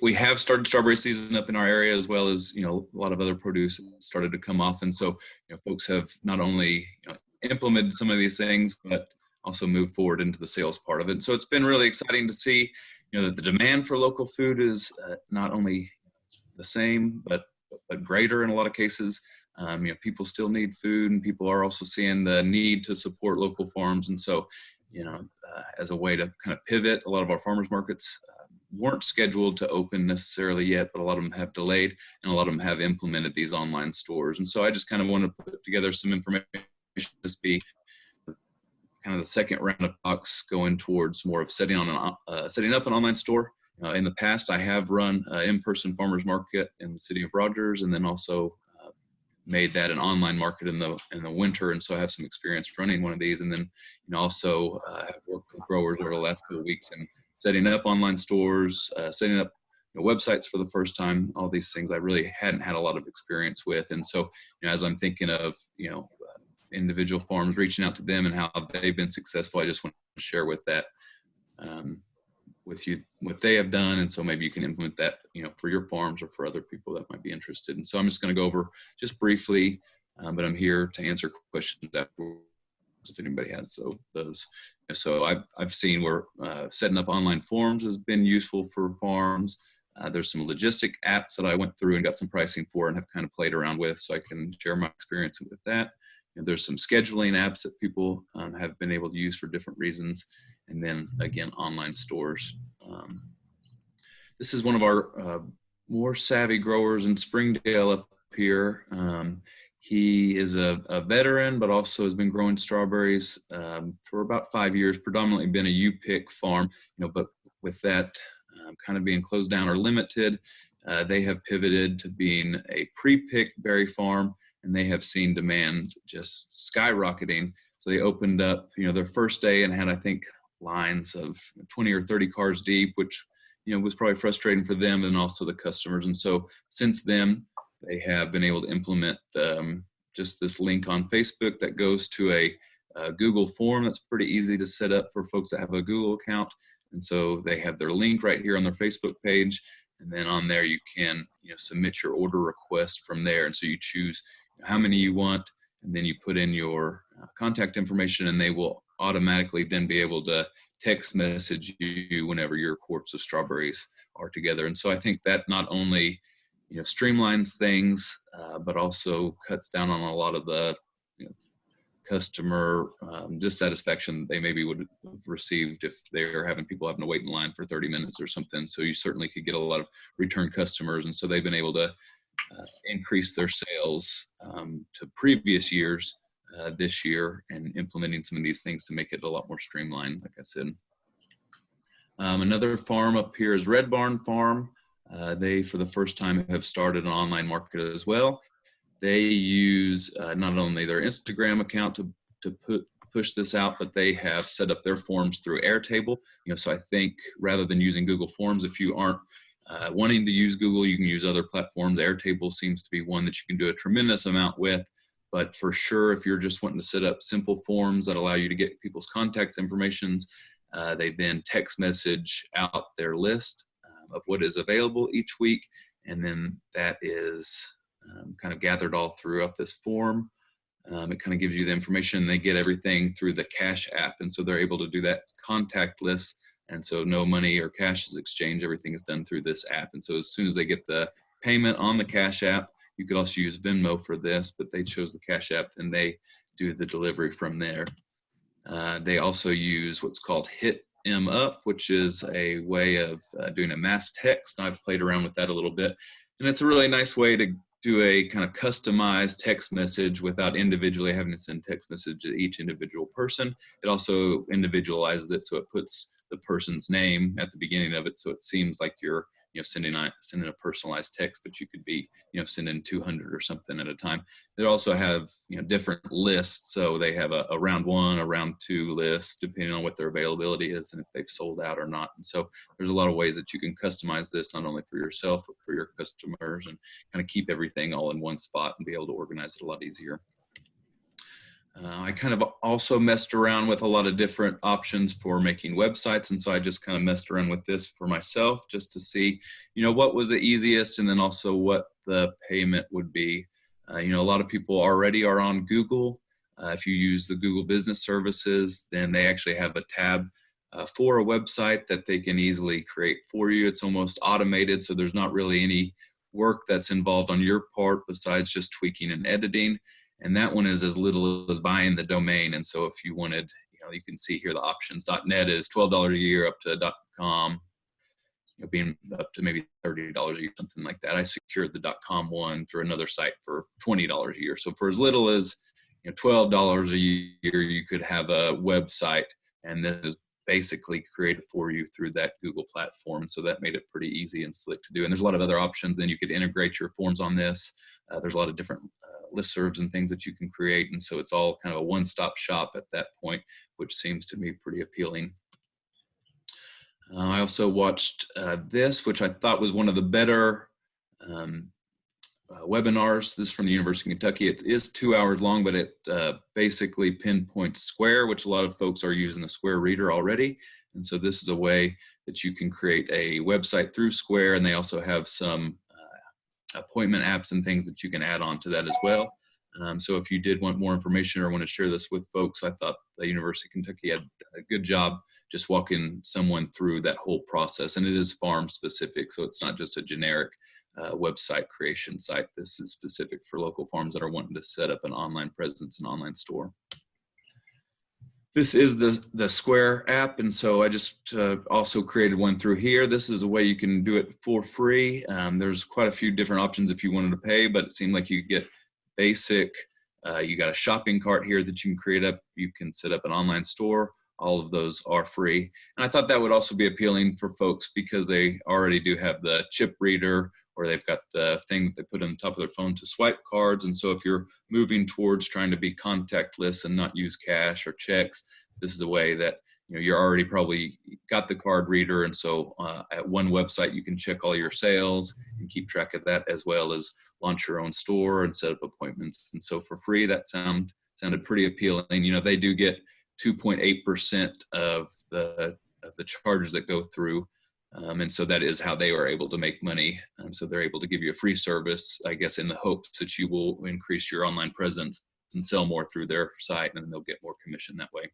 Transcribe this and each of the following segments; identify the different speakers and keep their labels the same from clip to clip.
Speaker 1: we have started strawberry season up in our area, as well as, a lot of other produce started to come off. And so, folks have not only, implemented some of these things, but also moved forward into the sales part of it. So it's been really exciting to see, that the demand for local food is not only the same, but greater in a lot of cases. People still need food, and people are also seeing the need to support local farms. And so, as a way to kind of pivot, a lot of our farmers markets weren't scheduled to open necessarily yet, but a lot of them have delayed, and a lot of them have implemented these online stores. And so I just kind of want to put together some information, this be kind of the second round of talks going towards more of setting up an online store. In the past, I have run an in-person farmers market in the city of Rogers, and then also made that an online market in the winter. And so I have some experience running one of these, and then also have worked with growers over the last couple of weeks and setting up online stores, setting up websites for the first time. All these things I really hadn't had a lot of experience with. And so as I'm thinking of individual farms, reaching out to them and how they've been successful, I just want to share with that with you what they have done. And so maybe you can implement that for your farms or for other people that might be interested. And so I'm just going to go over just briefly, but I'm here to answer questions afterwards if anybody has those. So I've seen where setting up online forms has been useful for farms. There's some logistic apps that I went through and got some pricing for and have kind of played around with, so I can share my experience with that. And there's some scheduling apps that people have been able to use for different reasons. And then again, online stores. This is one of our more savvy growers in Springdale up here. He is a veteran, but also has been growing strawberries for about 5 years, predominantly been a U-pick farm, but with that kind of being closed down or limited, they have pivoted to being a pre-picked berry farm, and they have seen demand just skyrocketing. So they opened up, their first day and had, I think, lines of 20 or 30 cars deep, which, was probably frustrating for them and also the customers. And so since then, they have been able to implement just this link on Facebook that goes to a Google form that's pretty easy to set up for folks that have a Google account. And so they have their link right here on their Facebook page. And then on there, you can submit your order request from there. And so you choose how many you want, and then you put in your contact information, and they will automatically then be able to text message you whenever your quarts of strawberries are together. And so I think that not only streamlines things, but also cuts down on a lot of the customer dissatisfaction they maybe would have received if they're having people having to wait in line for 30 minutes or something. So you certainly could get a lot of return customers. And so they've been able to increase their sales to previous years this year, and implementing some of these things to make it a lot more streamlined, like I said. Another farm up here is Red Barn Farm. They, for the first time, have started an online market as well. They use not only their Instagram account to push this out, but they have set up their forms through Airtable. So I think rather than using Google Forms, if you aren't wanting to use Google, you can use other platforms. Airtable seems to be one that you can do a tremendous amount with. But for sure, if you're just wanting to set up simple forms that allow you to get people's contact informations, they then text message out their list of what is available each week. And then that is kind of gathered all throughout this form. It kind of gives you the information. They get everything through the Cash app. And so they're able to do that contactless. And so no money or cash is exchanged. Everything is done through this app. And so as soon as they get the payment on the Cash app, you could also use Venmo for this, but they chose the Cash app and they do the delivery from there. They also use what's called Hit 'em Up, which is a way of doing a mass text. I've played around with that a little bit, and it's a really nice way to do a kind of customized text message without individually having to send text message to each individual person. It also individualizes it, so it puts the person's name at the beginning of it, so it seems like you're sending a personalized text, but you could be sending 200 or something at a time. They also have different lists, so they have a round one, a round two list, depending on what their availability is and if they've sold out or not. And so there's a lot of ways that you can customize this, not only for yourself but for your customers, and kind of keep everything all in one spot and be able to organize it a lot easier. I kind of also messed around with a lot of different options for making websites. And so I just kind of messed around with this for myself just to see, what was the easiest and then also what the payment would be. A lot of people already are on Google. If you use the Google Business Services, then they actually have a tab for a website that they can easily create for you. It's almost automated, so there's not really any work that's involved on your part besides just tweaking and editing. And that one is as little as buying the domain. And so if you wanted, you can see here the options. .net is $12 a year up to .com, being up to maybe $30 a year, something like that. I secured the .com one through another site for $20 a year. So for as little as $12 a year, you could have a website, and this is basically created for you through that Google platform. So that made it pretty easy and slick to do. And there's a lot of other options. Then you could integrate your forms on this. There's a lot of different listservs and things that you can create. And so it's all kind of a one-stop shop at that point, which seems to me pretty appealing. I also watched this, which I thought was one of the better webinars. This is from the University of Kentucky. It is 2 hours long, but it basically pinpoints Square, which a lot of folks are using the Square Reader already. And so this is a way that you can create a website through Square, and they also have some appointment apps and things that you can add on to that as well. So if you did want more information or want to share this with folks, I thought the University of Kentucky had a good job just walking someone through that whole process. And it is farm specific, so it's not just a generic website creation site. This is specific for local farms that are wanting to set up an online presence and online store. This is the Square app, and so I just also created one through here. This is a way you can do it for free. There's quite a few different options if you wanted to pay, but it seemed like you could get basic. You got a shopping cart here that you can create up. You can set up an online store. All of those are free. And I thought that would also be appealing for folks because they already do have the chip reader, or they've got the thing that they put on the top of their phone to swipe cards. And so if you're moving towards trying to be contactless and not use cash or checks, this is a way that you're already probably got the card reader. And so at one website, you can check all your sales and keep track of that, as well as launch your own store and set up appointments. And so for free, that sounded pretty appealing. They do get 2.8% of the charges that go through. And so that is how they are able to make money. So they're able to give you a free service, I guess, in the hopes that you will increase your online presence and sell more through their site, and they'll get more commission that way.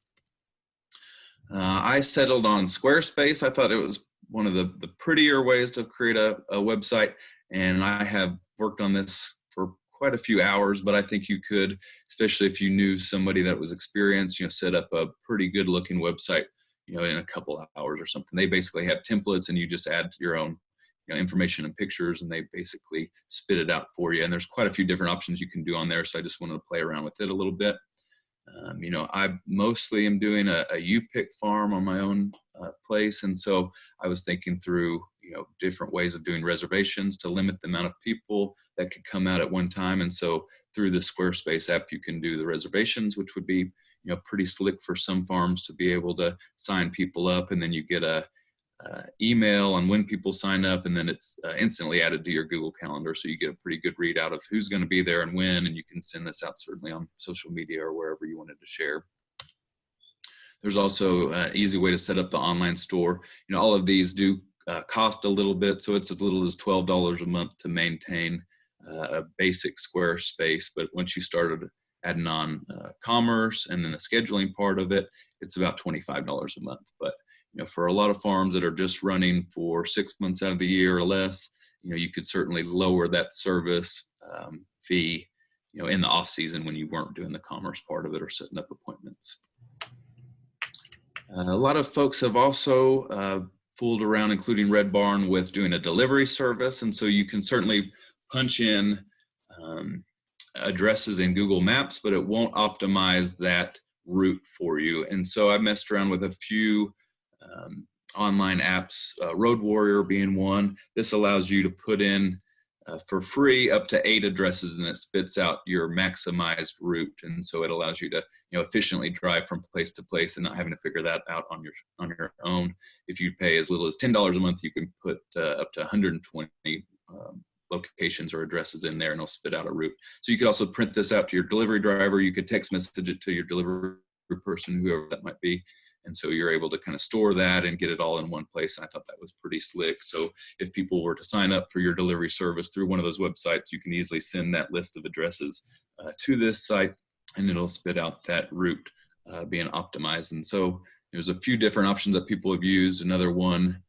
Speaker 1: I settled on Squarespace. I thought it was one of the prettier ways to create a website, and I have worked on this for quite a few hours, but I think you could, especially if you knew somebody that was experienced, set up a pretty good looking website, in a couple of hours or something. They basically have templates, and you just add your own information and pictures, and they basically spit it out for you. And there's quite a few different options you can do on there, so I just wanted to play around with it a little bit. I mostly am doing a U-pick farm on my own place, and so I was thinking through different ways of doing reservations to limit the amount of people that could come out at one time. And so through the Squarespace app, you can do the reservations, which would be pretty slick for some farms to be able to sign people up, and then you get a email on when people sign up, and then it's instantly added to your Google Calendar, so you get a pretty good readout of who's going to be there and when, and you can send this out certainly on social media or wherever you wanted to share. There's also an easy way to set up the online store. All of these do cost a little bit, so it's as little as $12 a month to maintain a basic Squarespace, but once you started adding on commerce and then the scheduling part of it, it's about $25 a month. But for a lot of farms that are just running for 6 months out of the year or less, you could certainly lower that service fee, in the off season when you weren't doing the commerce part of it or setting up appointments. A lot of folks have also fooled around, including Red Barn, with doing a delivery service. And so you can certainly punch in addresses in Google Maps, but it won't optimize that route for you. And so I messed around with a few online apps, Road Warrior being one. This allows you to put in for free up to 8 addresses, and it spits out your maximized route. And so it allows you to efficiently drive from place to place and not having to figure that out on your own. If you pay as little as $10 a month, you can put up to 120 locations or addresses in there, and it'll spit out a route. So you could also print this out to your delivery driver. You could text message it to your delivery person, whoever that might be. And so you're able to kind of store that and get it all in one place. And I thought that was pretty slick. So if people were to sign up for your delivery service through one of those websites, you can easily send that list of addresses to this site, and it'll spit out that route being optimized. And so there's a few different options that people have used. Another one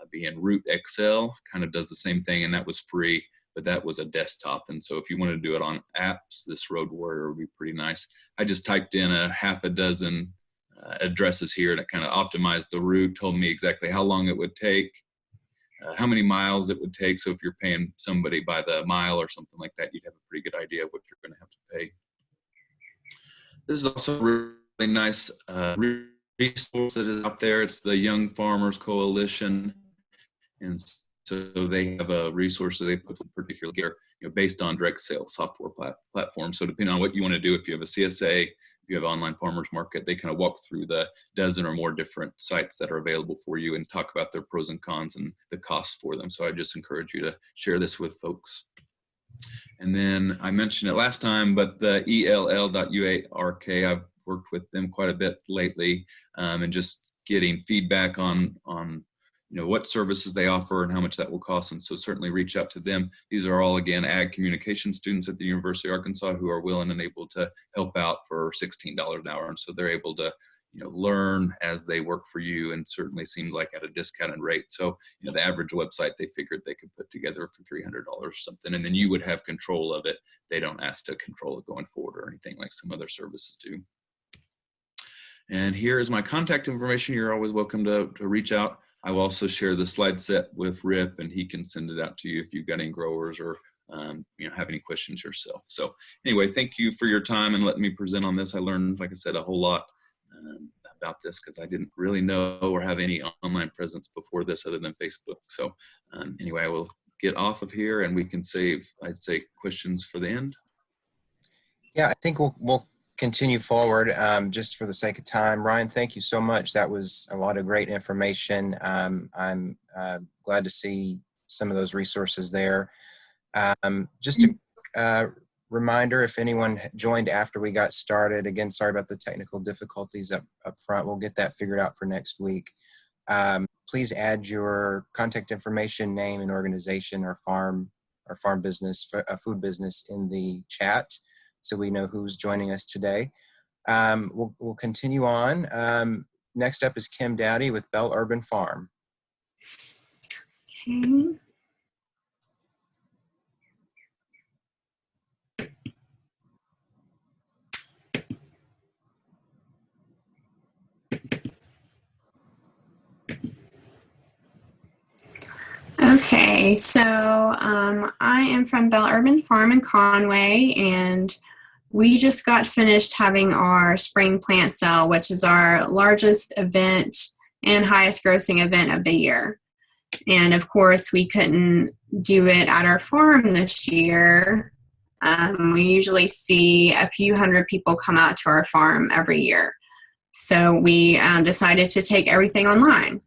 Speaker 1: being Route XL, kind of does the same thing, and that was free, but that was a desktop. And so if you want to do it on apps, this Road Warrior would be pretty nice. I just typed in a half a dozen addresses here, and it kind of optimized the route, told me exactly how long it would take, how many miles it would take. So if you're paying somebody by the mile or something like that, you'd have a pretty good idea of what you're going to have to pay. This is also a really nice resource that is out there. It's the Young Farmers Coalition. And so they have a resource that they put in particular gear, based on direct sales software platform. So depending on what you want to do, if you have a CSA, if you have online farmers market, they kind of walk through the dozen or more different sites that are available for you and talk about their pros and cons and the costs for them. So I just encourage you to share this with folks. And then I mentioned it last time, but the ELL.UARK, I've worked with them quite a bit lately, and just getting feedback on what services they offer and how much that will cost. And so certainly reach out to them. These are all, again, ag communication students at the University of Arkansas who are willing and able to help out for $16 an hour. And so they're able to learn as they work for you, and certainly seems like at a discounted rate. So the average website they figured they could put together for $300 or something, and then you would have control of it. They don't ask to control it going forward or anything like some other services do. And here is my contact information. You're always welcome to reach out. I will also share the slide set with Rip, and he can send it out to you if you've got any growers or have any questions yourself. So anyway, thank you for your time and letting me present on this. I learned, like I said, a whole lot about this because I didn't really know or have any online presence before this other than Facebook. So anyway, I will get off of here, and we can save, I'd say, questions for the end.
Speaker 2: Yeah, I think we'll continue forward just for the sake of time. Ryan, thank you so much. That was a lot of great information. I'm glad to see some of those resources there. Just a reminder, if anyone joined after we got started, again, sorry about the technical difficulties up front. We'll get that figured out for next week. Please add your contact information, name, and organization, or farm business, food business, in the chat, so we know who's joining us today. We'll continue on. Next up is Kim Dowdy with Bell Urban Farm.
Speaker 3: Okay, so I am from Bell Urban Farm in Conway, and we just got finished having our spring plant sale, which is our largest event and highest grossing event of the year. And of course, we couldn't do it at our farm this year. We usually see a few hundred people come out to our farm every year. So we decided to take everything online.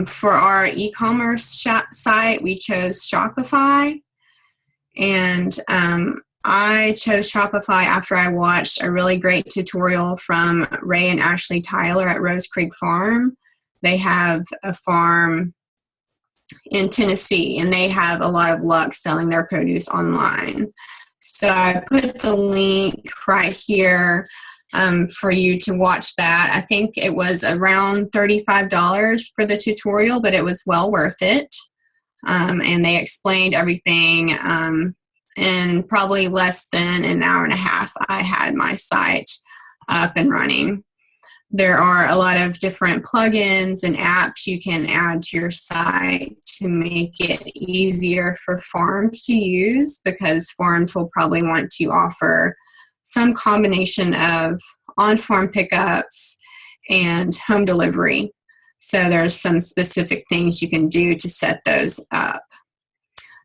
Speaker 3: For our e-commerce site, we chose Shopify, and I chose Shopify after I watched a really great tutorial from Ray and Ashley Tyler at Rose Creek Farm. They have a farm in Tennessee, and they have a lot of luck selling their produce online. So I put the link right here for you to watch that. I think it was around $35 for the tutorial, but it was well worth it. And they explained everything in probably less than an hour and a half. I had my site up and running. There are a lot of different plugins and apps you can add to your site to make it easier for farms to use, because farms will probably want to offer some combination of on-farm pickups and home delivery. So there's some specific things you can do to set those up.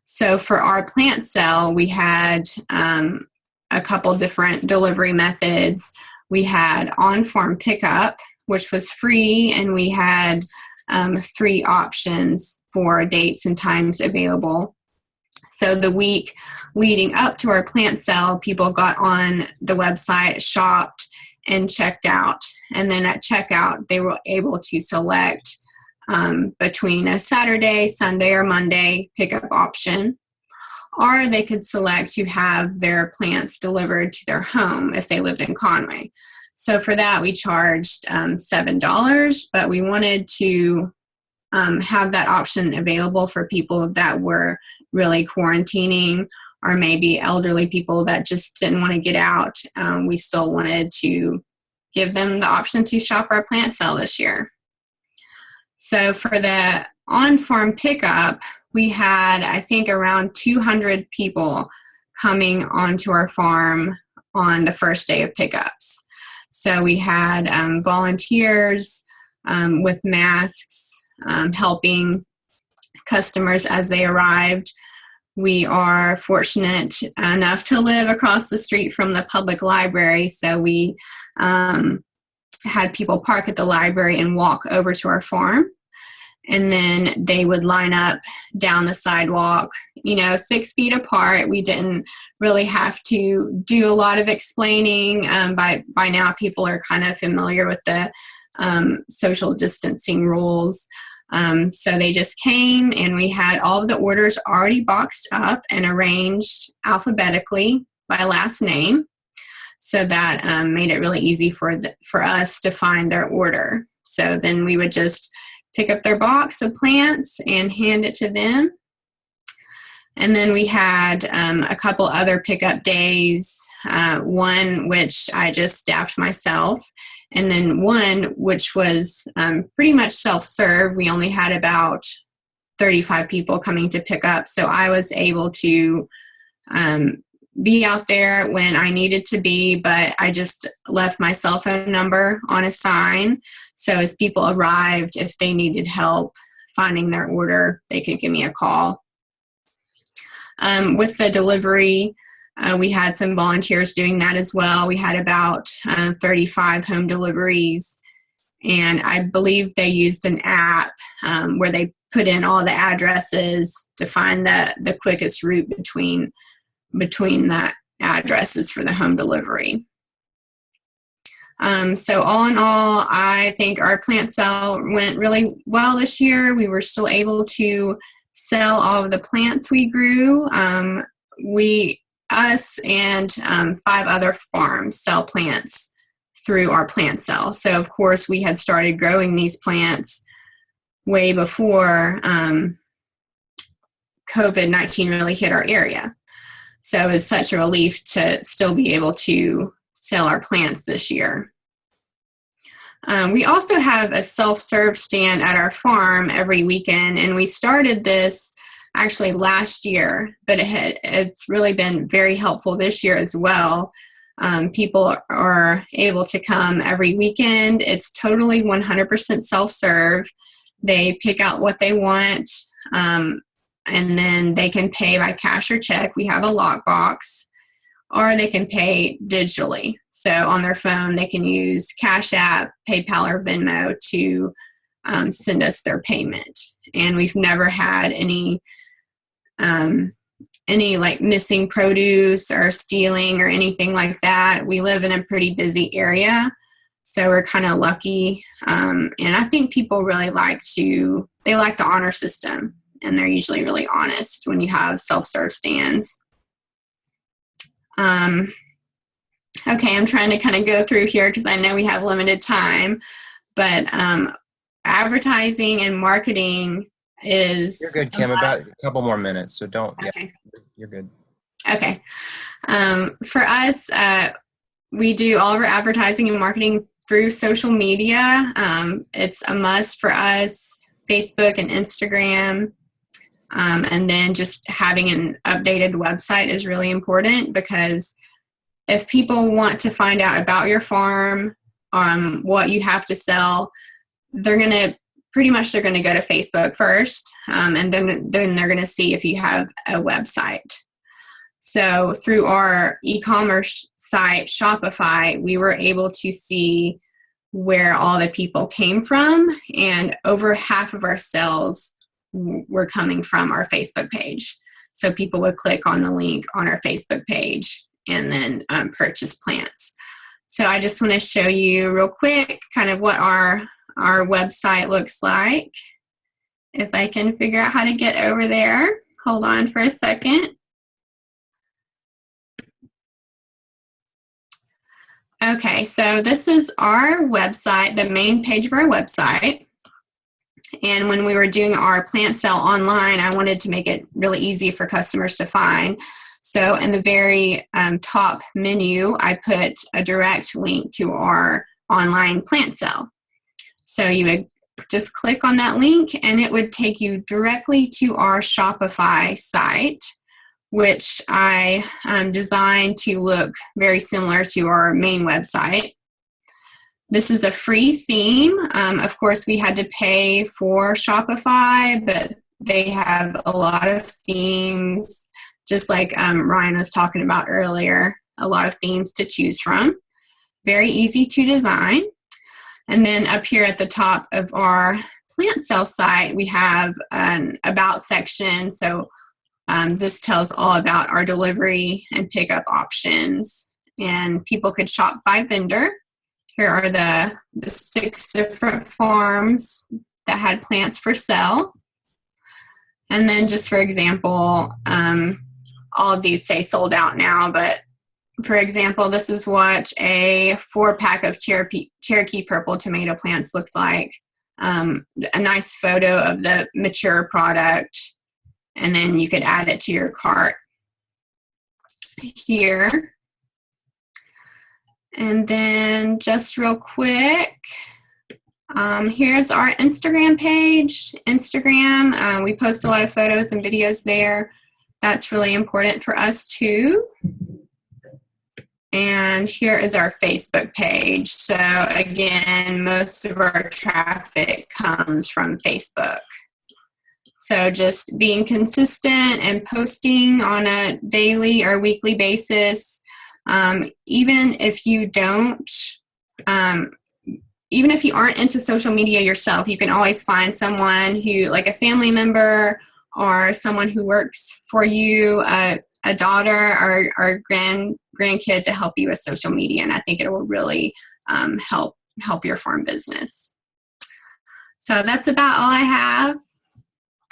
Speaker 3: So for our plant sale, we had a couple different delivery methods. We had on-farm pickup, which was free, and we had 3 options for dates and times available. So the week leading up to our plant sale, people got on the website, shopped, and checked out. And then at checkout, they were able to select between a Saturday, Sunday, or Monday pickup option. Or they could select to have their plants delivered to their home if they lived in Conway. So for that, we charged $7, but we wanted to have that option available for people that were really quarantining, or maybe elderly people that just didn't want to get out. We still wanted to give them the option to shop our plant sale this year. So for the on-farm pickup, we had, I think, around 200 people coming onto our farm on the first day of pickups. So we had volunteers with masks helping customers as they arrived. We are fortunate enough to live across the street from the public library, so we had people park at the library and walk over to our farm. And then they would line up down the sidewalk, 6 feet apart. We didn't really have to do a lot of explaining. By now, people are kind of familiar with the social distancing rules. So they just came, and we had all of the orders already boxed up and arranged alphabetically by last name. So that made it really easy for us to find their order. So then we would just pick up their box of plants and hand it to them. And then we had a couple other pickup days, one which I just staffed myself, and then one which was pretty much self-serve. We only had about 35 people coming to pick up, so I was able to be out there when I needed to be, but I just left my cell phone number on a sign. So as people arrived, if they needed help finding their order, they could give me a call. With the delivery, we had some volunteers doing that as well. We had about 35 home deliveries, and I believe they used an app where they put in all the addresses to find the quickest route between the addresses for the home delivery. So all in all, I think our plant sale went really well this year. We were still able to sell all of the plants we grew. Us and 5 other farms sell plants through our plant sale. So of course we had started growing these plants way before COVID-19 really hit our area. So it was such a relief to still be able to sell our plants this year. We also have a self-serve stand at our farm every weekend, and we started this actually last year, but it's really been very helpful this year as well. People are able to come every weekend. It's totally 100% self-serve. They pick out what they want, and then they can pay by cash or check. We have a lockbox, or they can pay digitally. So on their phone, they can use Cash App, PayPal, or Venmo to send us their payment. And we've never had any like missing produce or stealing or anything like that. We live in a pretty busy area, so we're kind of lucky. And I think people really like the honor system, and they're usually really honest when you have self-serve stands. Okay, I'm trying to kind of go through here because I know we have limited time, but advertising and marketing is...
Speaker 2: You're good, Kim. About a couple more minutes, so don't... Okay. Yeah, you're good.
Speaker 3: Okay. For us, we do all of our advertising and marketing through social media. It's a must for us, Facebook and Instagram. And then just having an updated website is really important, because if people want to find out about your farm, what you have to sell, they're going to go to Facebook first, and then they're going to see if you have a website. So through our e-commerce site, Shopify, we were able to see where all the people came from, and over half of our sales were coming from our Facebook page. So people would click on the link on our Facebook page and then purchase plants. So I just want to show you real quick kind of what our website looks like. If I can figure out how to get over there. Hold on for a second. Okay, so this is our website, the main page of our website. And when we were doing our plant sale online, I wanted to make it really easy for customers to find. So in the very top menu, I put a direct link to our online plant sale. So you would just click on that link and it would take you directly to our Shopify site, which I designed to look very similar to our main website. This is a free theme. Of course, we had to pay for Shopify, but they have a lot of themes, just like Ryan was talking about earlier, a lot of themes to choose from. Very easy to design. And then up here at the top of our plant sale site, we have an About section. So this tells all about our delivery and pickup options. And people could shop by vendor. Here are the 6 different farms that had plants for sale. And then just for example, all of these say sold out now, but for example, this is what a 4-pack of Cherokee purple tomato plants looked like. A nice photo of the mature product, and then you could add it to your cart here. And then just real quick, here's our Instagram page. Instagram, we post a lot of photos and videos there. That's really important for us too. And here is our Facebook page. So again, most of our traffic comes from Facebook. So just being consistent and posting on a daily or weekly basis. Even if you don't, even if you aren't into social media yourself, you can always find someone who, like a family member or someone who works for you, a daughter or grandkid to help you with social media. And I think it will really help your farm business. So that's about all I have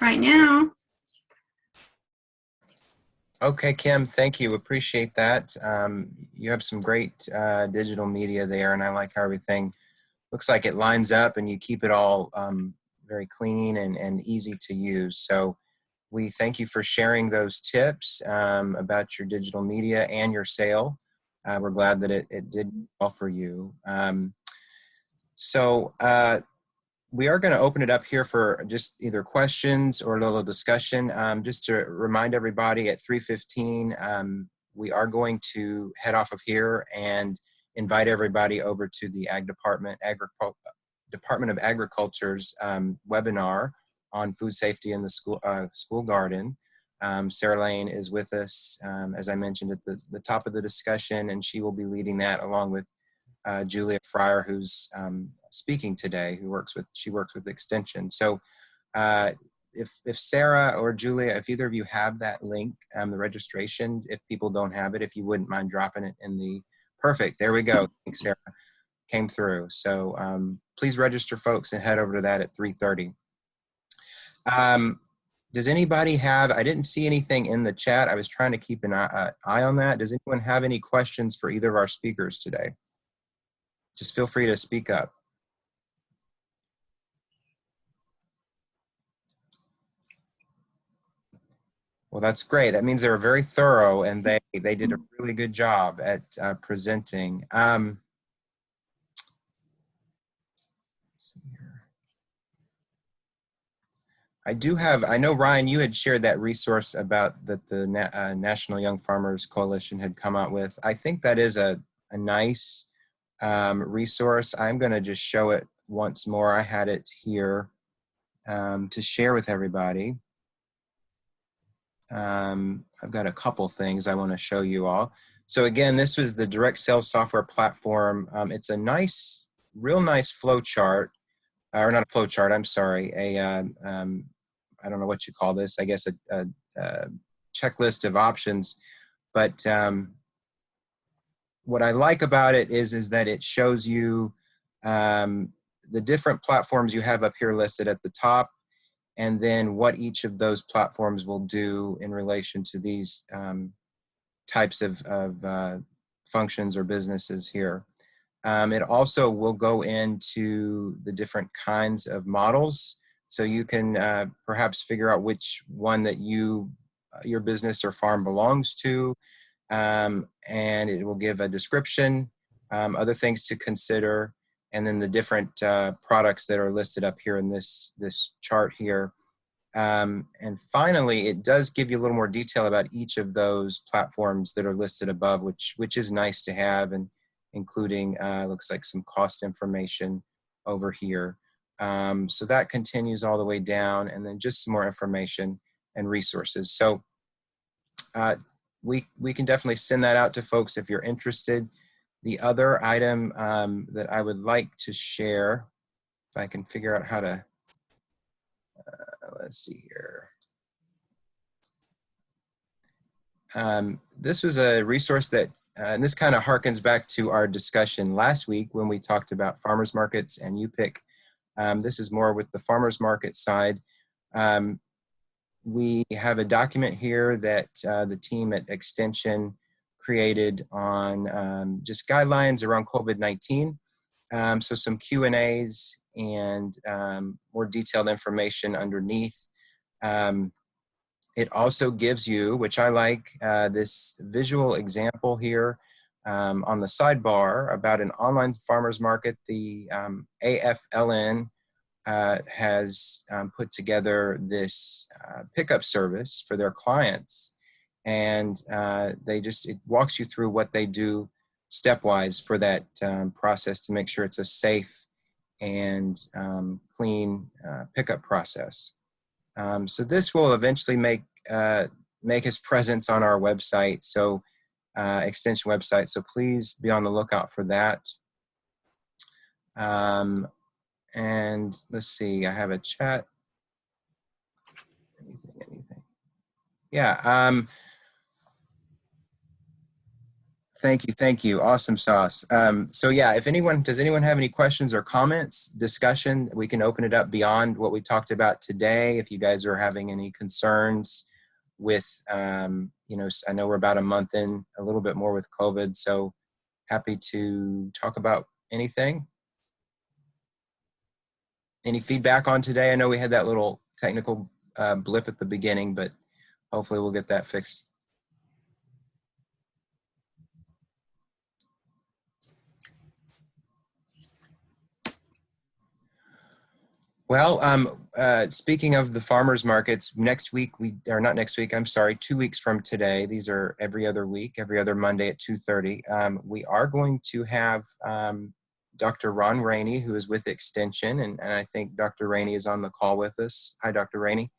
Speaker 3: right now.
Speaker 2: Okay, Kim, thank you. Appreciate that. You have some great digital media there, and I like how everything looks like it lines up and you keep it all very clean and easy to use. So we thank you for sharing those tips about your digital media and your sale. We're glad that it did well for you. We are going to open it up here for just either questions or a little discussion. Just to remind everybody, at 3:15, we are going to head off of here and invite everybody over to the Department of Agriculture's webinar on food safety in the school garden. Sarah Lane is with us, as I mentioned at the top of the discussion, and she will be leading that along with Julia Fryer, who's speaking today, she works with Extension. So if Sarah or Julia, if either of you have that link, the registration, if people don't have it, if you wouldn't mind dropping it in the, perfect, there we go. Thanks, Sarah, came through. So please register, folks, and head over to that at 3:30. Does anybody have, I didn't see anything in the chat. I was trying to keep an eye on that. Does anyone have any questions for either of our speakers today? Just feel free to speak up. Well, that's great. That means they were very thorough and they did a really good job at presenting. Let's see here. I know, Ryan, you had shared that resource about that the National Young Farmers Coalition had come out with. I think that is a nice resource. I'm going to just show it once more. I had it here to share with everybody. I've got a couple things I want to show you all. So again, this was the direct sales software platform. It's a nice, real nice flow chart, or not a flow chart, I'm sorry, I don't know what you call this, I guess checklist of options. But what I like about it is that it shows you the different platforms you have up here listed at the top, and then what each of those platforms will do in relation to these types of functions or businesses here. It also will go into the different kinds of models, so you can perhaps figure out which one that your business or farm belongs to, and it will give a description, other things to consider, and then the different products that are listed up here in this chart here. And finally, it does give you a little more detail about each of those platforms that are listed above, which is nice to have, and including looks like some cost information over here. So that continues all the way down, and then just some more information and resources. So we can definitely send that out to folks if you're interested. The other item that I would like to share, if I can figure out how to, let's see here. This was a resource that, and this kind of harkens back to our discussion last week when we talked about farmers markets and UPIC. This is more with the farmers market side. We have a document here that the team at Extension created on just guidelines around COVID-19. So some Q&As and more detailed information underneath. It also gives you, which I like, this visual example here on the sidebar about an online farmers market. The AFLN has put together this pickup service for their clients, and it walks you through what they do stepwise for that process to make sure it's a safe and clean pickup process. So this will eventually make its presence on our website, so Extension website. So please be on the lookout for that. And let's see, I have a chat. Anything? Yeah. Thank you. Awesome sauce. So yeah, does anyone have any questions or comments, discussion? We can open it up beyond what we talked about today. If you guys are having any concerns with, I know we're about a month in, a little bit more with COVID, so happy to talk about anything. Any feedback on today? I know we had that little technical blip at the beginning, but hopefully we'll get that fixed. Well, speaking of the farmers markets, 2 weeks from today, these are every other week, every other Monday at 2:30. We are going to have Dr. Ron Rainey, who is with Extension, and I think Dr. Rainey is on the call with us. Hi, Dr. Rainey.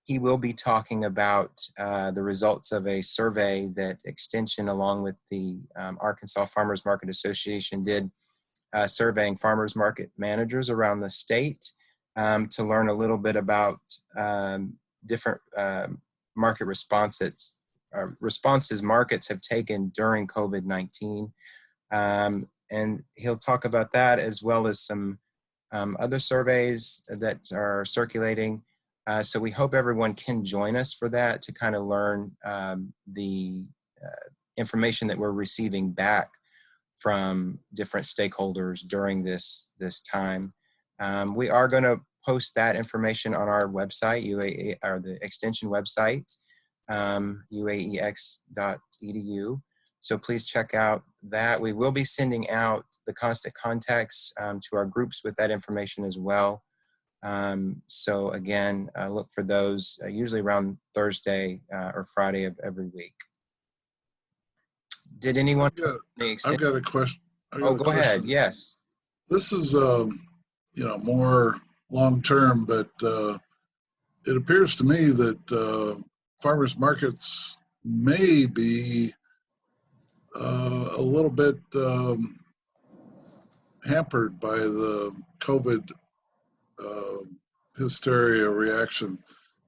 Speaker 2: He will be talking about the results of a survey that Extension, along with the Arkansas Farmers Market Association, did, surveying farmers market managers around the state to learn a little bit about different market responses markets have taken during COVID-19. And he'll talk about that, as well as some other surveys that are circulating. So we hope everyone can join us for that, to kind of learn the information that we're receiving back from different stakeholders during this time. We are going to post that information on our website, or the Extension website, uaex.edu. So please check out that. We will be sending out the constant contacts to our groups with that information as well. So again, look for those usually around Thursday or Friday of every week. Did anyone?
Speaker 4: I've got a question.
Speaker 2: Go ahead. Yes.
Speaker 4: This is, more long-term, but it appears to me that farmers markets may be a little bit hampered by the COVID hysteria reaction.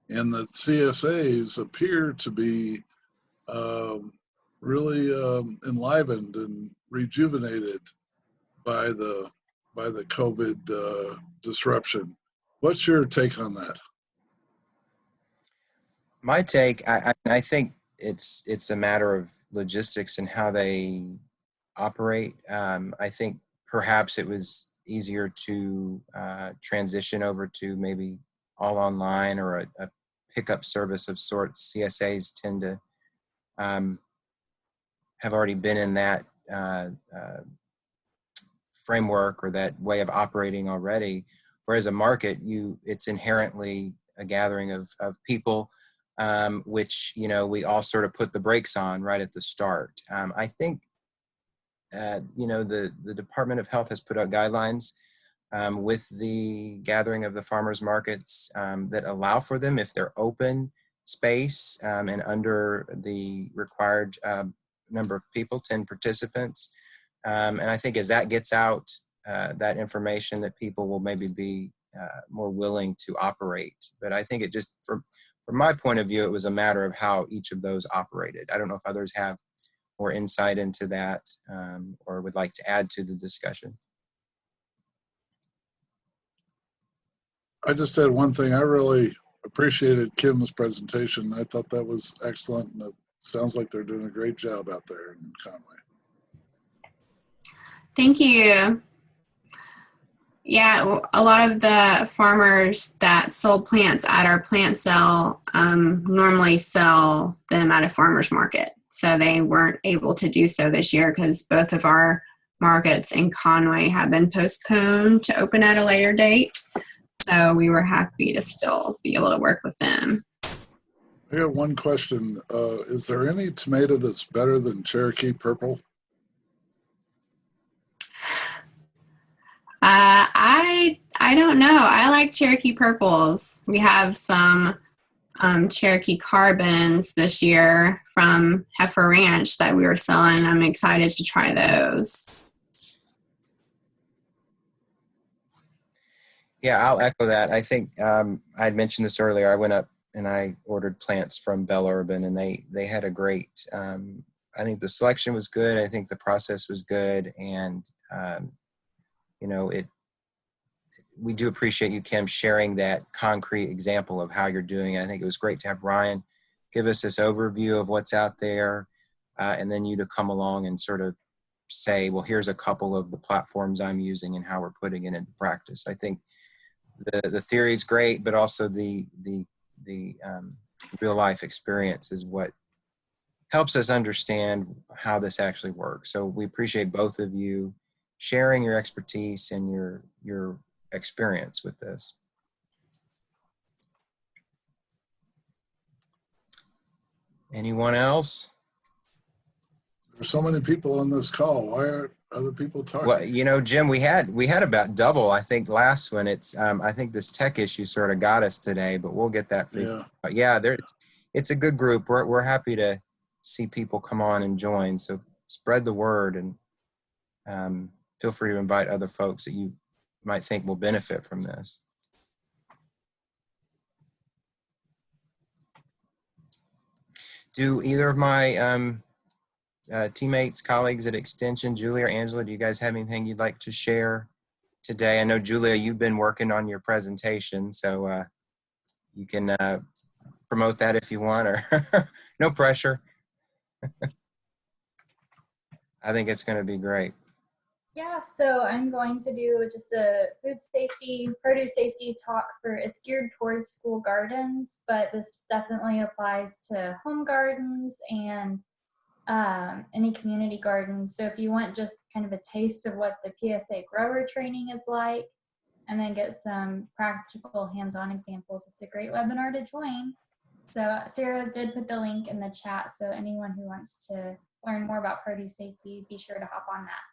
Speaker 4: and the CSAs appear to be really enlivened and rejuvenated by the COVID disruption. What's your take on that?
Speaker 2: My take, I think it's a matter of logistics and how they operate. I think perhaps it was easier to transition over to maybe all online or a pickup service of sorts. CSAs tend to have already been in that framework or that way of operating already. Whereas a market, it's inherently a gathering of people, which, we all sort of put the brakes on right at the start. I think, the Department of Health has put out guidelines with the gathering of the farmers markets that allow for them if they're open space and under the required number of people, 10 participants. And I think as that gets out, that information, that people will maybe be more willing to operate. But I think it just, from my point of view, it was a matter of how each of those operated. I don't know if others have more insight into that or would like to add to the discussion.
Speaker 4: I just had one thing. I really appreciated Kim's presentation. I thought that was excellent, and it sounds like they're doing a great job out there in Conway.
Speaker 3: Thank you. Yeah, a lot of the farmers that sold plants at our plant sale normally sell them at a farmer's market. So they weren't able to do so this year because both of our markets in Conway have been postponed to open at a later date. So we were happy to still be able to work with them.
Speaker 4: I got one question. Is there any tomato that's better than Cherokee Purple?
Speaker 3: I don't know. I like Cherokee Purples. We have some Cherokee Carbons this year from Heifer Ranch that we were selling. I'm excited to try those.
Speaker 2: Yeah, I'll echo that. I think I had mentioned this earlier. I went up and I ordered plants from Bell Urban, and they had a great, I think the selection was good. I think the process was good. And, we do appreciate you, Kim, sharing that concrete example of how you're doing it. I think it was great to have Ryan give us this overview of what's out there, and then you to come along and sort of say, well, here's a couple of the platforms I'm using and how we're putting it into practice. I think the theory is great, but also the real life experience is what helps us understand how this actually works. So we appreciate both of you sharing your expertise and your experience with this. Anyone else?
Speaker 4: There's so many people on this call. Why aren't other people talking?
Speaker 2: Well, Jim, we had about double. I think last one. It's I think this tech issue sort of got us today, but we'll get that figured out. Yeah, it's a good group. We're happy to see people come on and join. So spread the word and feel free to invite other folks that you might think will benefit from this. Do either of my teammates, colleagues at Extension, Julia or Angela, do you guys have anything you'd like to share today? I know, Julia, you've been working on your presentation, so you can promote that if you want, or no pressure. I think it's going to be great.
Speaker 5: Yeah, so I'm going to do just a food safety, produce safety talk it's geared towards school gardens, but this definitely applies to home gardens and any community gardens. So if you want just kind of a taste of what the PSA grower training is like, and then get some practical hands-on examples, it's a great webinar to join. So Sarah did put the link in the chat, so anyone who wants to learn more about produce safety, be sure to hop on that.